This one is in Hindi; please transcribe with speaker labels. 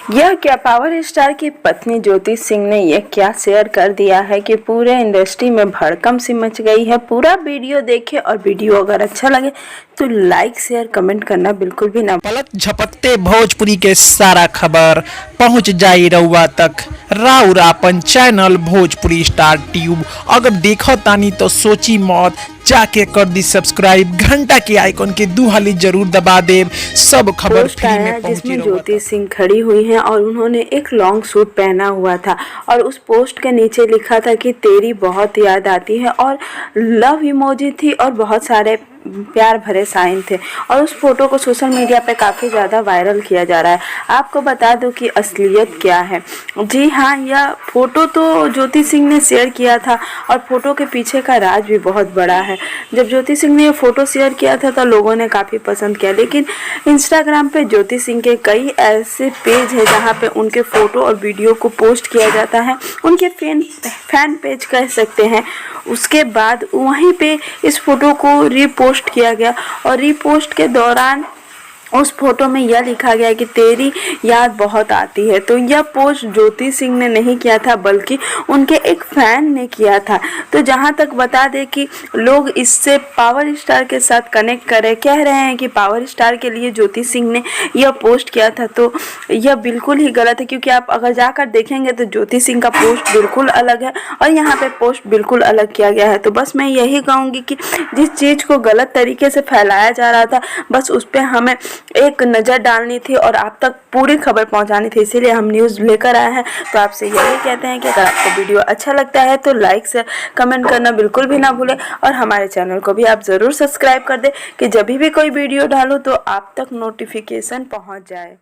Speaker 1: यह क्या पावर स्टार की पत्नी ज्योति सिंह ने यह क्या शेयर कर दिया है कि पूरे इंडस्ट्री में भड़कम सी मच गई है। पूरा वीडियो देखें और वीडियो अगर अच्छा लगे तो लाइक शेयर कमेंट करना बिल्कुल भी ना।
Speaker 2: पलक झपकते भोजपुरी के सारा खबर पहुंच जाई रउआ तक। राउर आपन चैनल भोजपुरी स्टार ट्यूब अगर देखो तानी तो सोची मौत, जाके कर दी सब्सक्राइब, घंटा के आइकन के दुहाली जरूर दबा देव। सब खबर फ्री में पहुंची।
Speaker 1: जिसमें ज्योति सिंह खड़ी हुई हैं और उन्होंने एक लॉन्ग सूट पहना हुआ था और उस पोस्ट के नीचे लिखा था कि तेरी बहुत याद आती है और लव इमोजी थी और बहुत सारे प्यार भरे साइन थे और उस फोटो को सोशल मीडिया पे काफ़ी ज़्यादा वायरल किया जा रहा है। आपको बता दूं कि असलियत क्या है। जी हाँ, यह फोटो तो ज्योति सिंह ने शेयर किया था और फोटो के पीछे का राज भी बहुत बड़ा है। जब ज्योति सिंह ने ये फोटो शेयर किया था तो लोगों ने काफ़ी पसंद किया, लेकिन इंस्टाग्राम पे ज्योति सिंह के कई ऐसे पेज है जहाँ पे उनके फ़ोटो और वीडियो को पोस्ट किया जाता है, उनके फैन पेज कह सकते हैं। उसके बाद वहीं पे इस फोटो को रीपोस्ट किया गया और रीपोस्ट के दौरान उस फोटो में यह लिखा गया कि तेरी याद बहुत आती है। तो यह पोस्ट ज्योति सिंह ने नहीं किया था बल्कि उनके एक फैन ने किया था। तो जहां तक बता दें कि लोग इससे पावर स्टार के साथ कनेक्ट कर रहे, कह रहे हैं कि पावर स्टार के लिए ज्योति सिंह ने यह पोस्ट किया था, तो यह बिल्कुल ही गलत है। क्योंकि आप अगर जाकर देखेंगे तो ज्योति सिंह का पोस्ट बिल्कुल अलग है और यहाँ पे पोस्ट बिल्कुल अलग किया गया है। तो बस मैं यही कहूँगी कि जिस चीज़ को गलत तरीके से फैलाया जा रहा था बस उस पर हमें एक नज़र डालनी थी और आप तक पूरी खबर पहुंचानी थी, इसीलिए हम न्यूज़ लेकर आए हैं। तो आपसे यही कहते हैं कि अगर आपको वीडियो अच्छा लगता है तो लाइक से कमेंट करना बिल्कुल भी ना भूलें और हमारे चैनल को भी आप ज़रूर सब्सक्राइब कर दें कि जब भी कोई वीडियो डालूं तो आप तक नोटिफिकेशन पहुंच जाए।